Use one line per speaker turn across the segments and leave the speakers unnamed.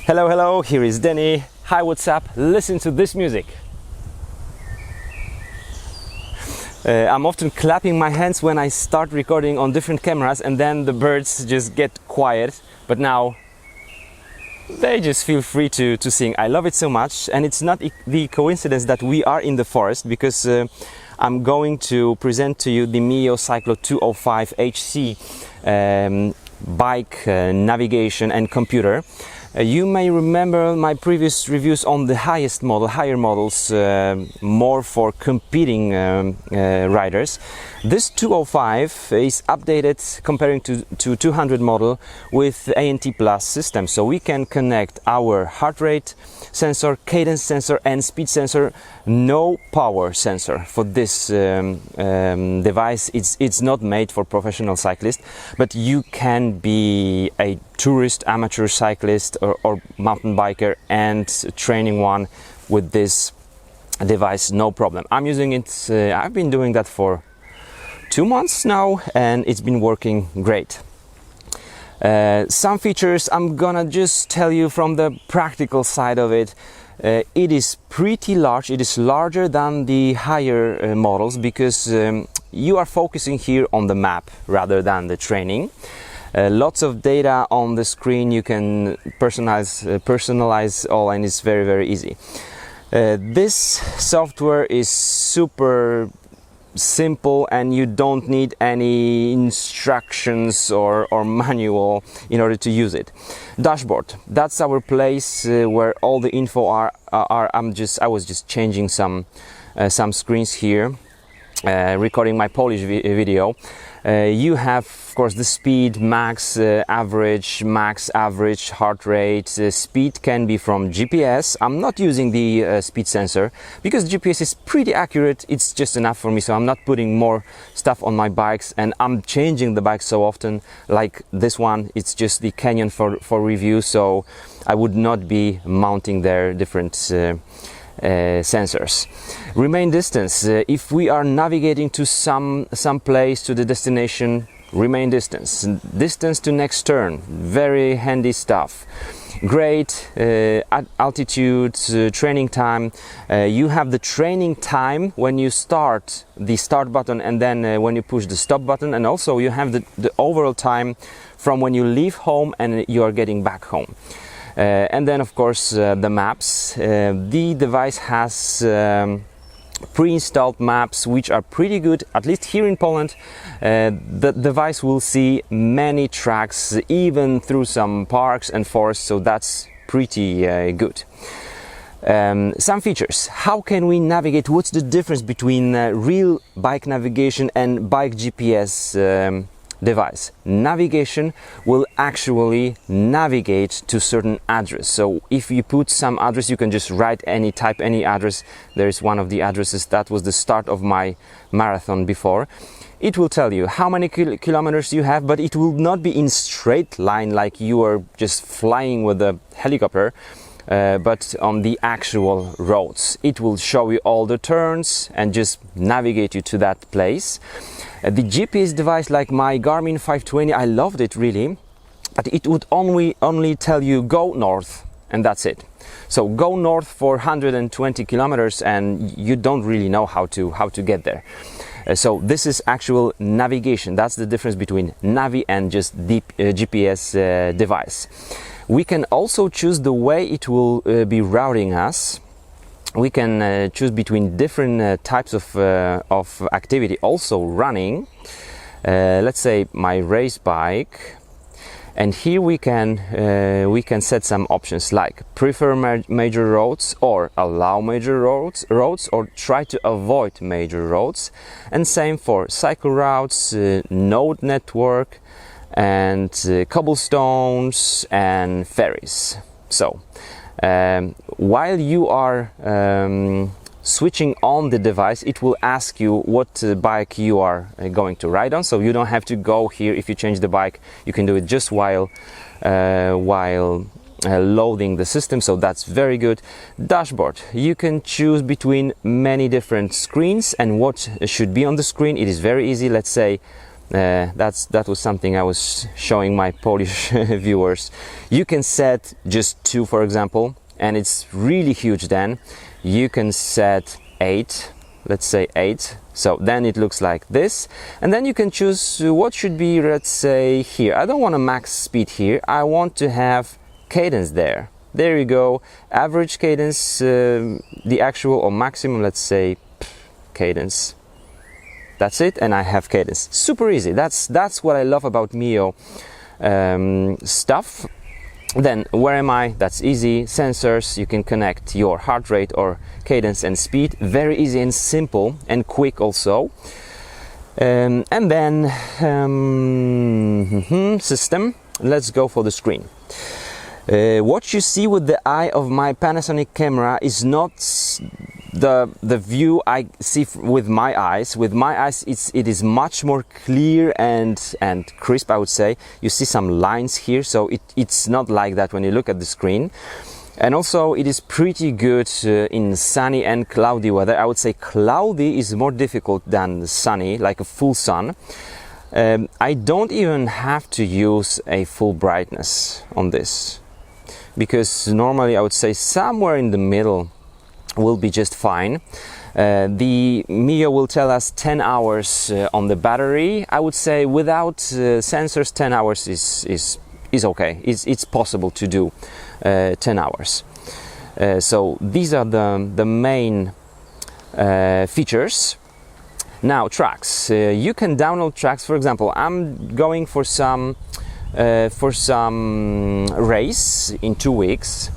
Hello, hello, here is Danny. Hi, what's up? Listen to this music. I'm often clapping my hands when I start recording on different cameras and then the birds just get quiet, but now they just feel free to sing. I love it so much, and it's not the coincidence that we are in the forest, because I'm going to present to you the Mio Cyclo 205 HC bike navigation and computer. You may remember my previous reviews on the higher models, more for competing riders. This 205 is updated comparing to 200 model with ANT Plus system, so we can connect our heart rate sensor, cadence sensor and speed sensor. No power sensor for this device. It's not made for professional cyclists, but you can be a tourist, amateur cyclist or mountain biker and training one with this device, no problem. I'm using it, I've been doing that for 2 months now, and it's been working great. Some features I'm gonna just tell you from the practical side of it. It is pretty large. It is larger than the higher models, because you are focusing here on the map rather than the training. Lots of data on the screen. You can personalize all, and it's very easy. This software is super simple, and you don't need any instructions or manual in order to use it. Dashboard, that's our place where all the info are. I was just changing some screens here, recording my Polish video. You have, of course, the speed, max, average, max, average, heart rate. Speed can be from GPS. I'm not using the speed sensor because GPS is pretty accurate. It's just enough for me, so I'm not putting more stuff on my bikes, and I'm changing the bike so often. Like this one, it's just the Canyon for review, so I would not be mounting their different sensors. Remain distance, if we are navigating to some place, to the destination, remain distance. Distance to next turn, very handy stuff. Great. Altitude, training time. You have the training time when you start the start button, and then when you push the stop button, and also you have the overall time from when you leave home and you are getting back home. And then, of course, the maps. The device has pre-installed maps which are pretty good. At least here in Poland, the device will see many tracks, even through some parks and forests, so that's pretty good. Some features. How can we navigate? What's the difference between real bike navigation and bike GPS device? Navigation will actually navigate to certain address. So if you put some address, you can just type any address. There is one of the addresses that was the start of my marathon before. It will tell you how many kilometers you have, but it will not be in straight line like you are just flying with a helicopter, but on the actual roads. It will show you all the turns and just navigate you to that place. The GPS device, like my Garmin 520, I loved it really, but it would only tell you go north, and that's it. So go north for 120 kilometers, and you don't really know how to get there. So this is actual navigation. That's the difference between Navi and just deep GPS device. We can also choose the way it will be routing us. We can choose between different types of activity, also running. Let's say my race bike, and here we can set some options like prefer major roads, or allow major roads, or try to avoid major roads. And same for cycle routes, node network, and cobblestones and ferries. So while you are switching on the device, it will ask you what bike you are going to ride on, so you don't have to go here. If you change the bike, you can do it just while loading the system, so that's very good. Dashboard, you can choose between many different screens and what should be on the screen. It is very easy. Let's say That was something I was showing my Polish viewers. You can set just 2, for example, and it's really huge. Then you can set 8, let's say 8, so then it looks like this, and then you can choose what should be, let's say here. I don't want a max speed here, I want to have cadence there. There you go, average cadence, the actual or maximum, let's say cadence. That's it, and I have cadence. Super easy. That's what I love about Mio stuff. Then where am I? That's easy. Sensors, you can connect your heart rate or cadence and speed. Very easy and simple and quick also. And then system. Let's go for the screen. What you see with the eye of my Panasonic camera is not the view I see with my eyes. With my eyes, it is much more clear and crisp, I would say. You see some lines here, so it's not like that when you look at the screen. And also it is pretty good in sunny and cloudy weather. I would say cloudy is more difficult than sunny, like a full sun. I don't even have to use a full brightness on this, because normally I would say somewhere in the middle will be just fine. The Mio will tell us 10 hours on the battery. I would say without sensors 10 hours is okay. It's possible to do 10 hours. So these are the main features. Now tracks. You can download tracks. For example, I'm going for some race in 2 weeks.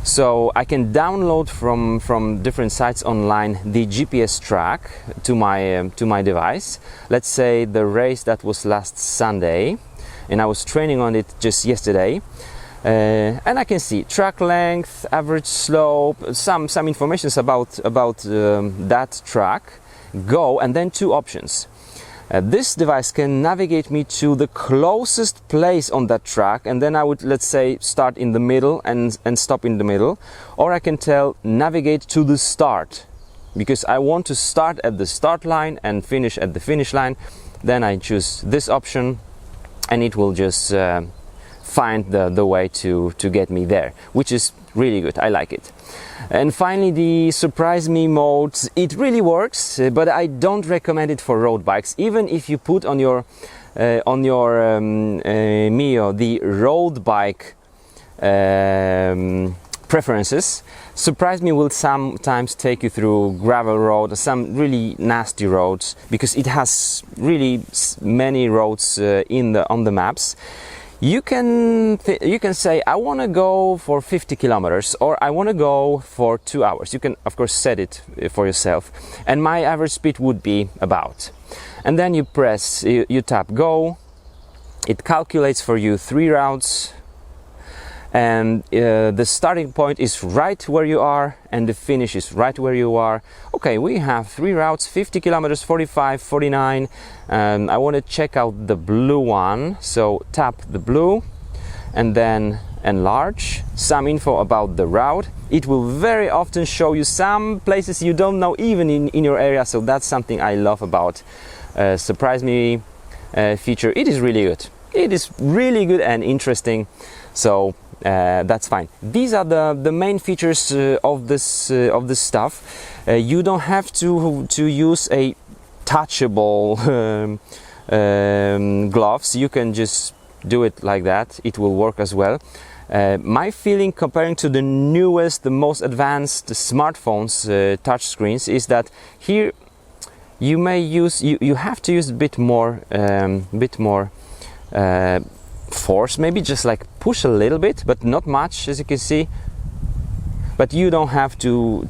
So I can download from different sites online the GPS track to my device. Let's say the race that was last Sunday, and I was training on it just yesterday. And I can see track length, average slope, some information about that track. Go, and then 2 options. This device can navigate me to the closest place on that track, and then I would, let's say, start in the middle and stop in the middle. Or I can tell navigate to the start, because I want to start at the start line and finish at the finish line. Then I choose this option, and it will just find the way to get me there, which is really good. I like it. And finally, the surprise me mode. It really works, but I don't recommend it for road bikes. Even if you put on your Mio the road bike preferences, surprise me will sometimes take you through gravel road, some really nasty roads, because it has really many roads on the maps. You can say I want to go for 50 kilometers, or I want to go for 2 hours. You can of course set it for yourself, and my average speed would be about. And then you tap go. It calculates for you 3 routes, and the starting point is right where you are, and the finish is right where you are. Okay, we have 3 routes, 50 kilometers, 45, 49. I want to check out the blue one, so tap the blue and then enlarge. Some info about the route. It will very often show you some places you don't know even in your area, so that's something I love about surprise me feature. It is really good. It is really good and interesting, so that's fine. These are the main features of this stuff. You don't have to use a touchable gloves. You can just do it like that. It will work as well. My feeling comparing to the newest, the most advanced smartphones touch screens is that here you have to use a bit more force, maybe just like push a little bit, but not much, as you can see. But you don't have to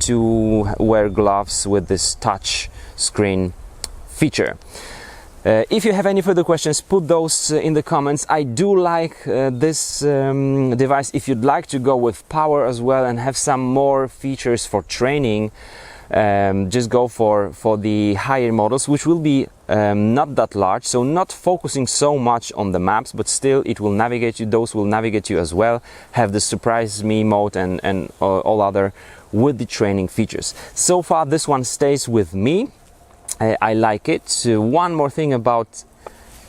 wear gloves with this touch screen feature. If you have any further questions, put those in the comments. I do like this device. If you'd like to go with power as well and have some more features for training, just go for the higher models, which will be not that large, so not focusing so much on the maps, but still it will navigate you. Those will navigate you as well, have the surprise me mode and all other with the training features. So far this one stays with me. I like it. One more thing about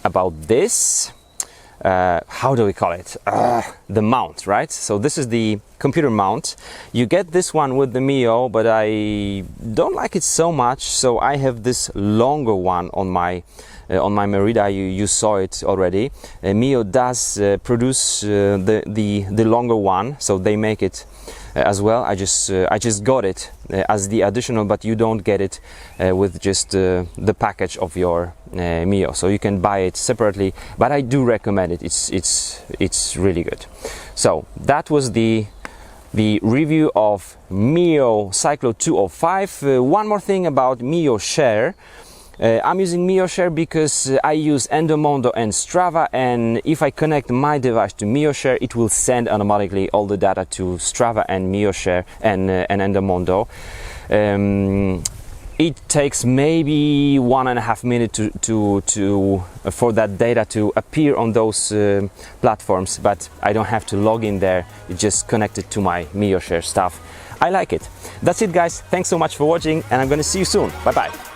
about this. How do we call it? The mount, right? So this is the computer mount. You get this one with the Mio, but I don't like it so much, so I have this longer one on my Merida. You saw it already. Mio does produce the longer one, so they make it as well. I just got it as the additional, but you don't get it with just the package of your Mio, so you can buy it separately, but I do recommend it. It's really good. So that was the review of Mio Cyclo 205. One more thing about Mio Share. I'm using Mio Share because I use Endomondo and Strava, and if I connect my device to Mio Share, it will send automatically all the data to Strava and Mio Share and Endomondo. It takes maybe 1.5 minutes for that data to appear on those platforms, but I don't have to log in there. It's just connected to my Mio Share stuff. I like it. That's it, guys. Thanks so much for watching, and I'm going to see you soon. Bye bye.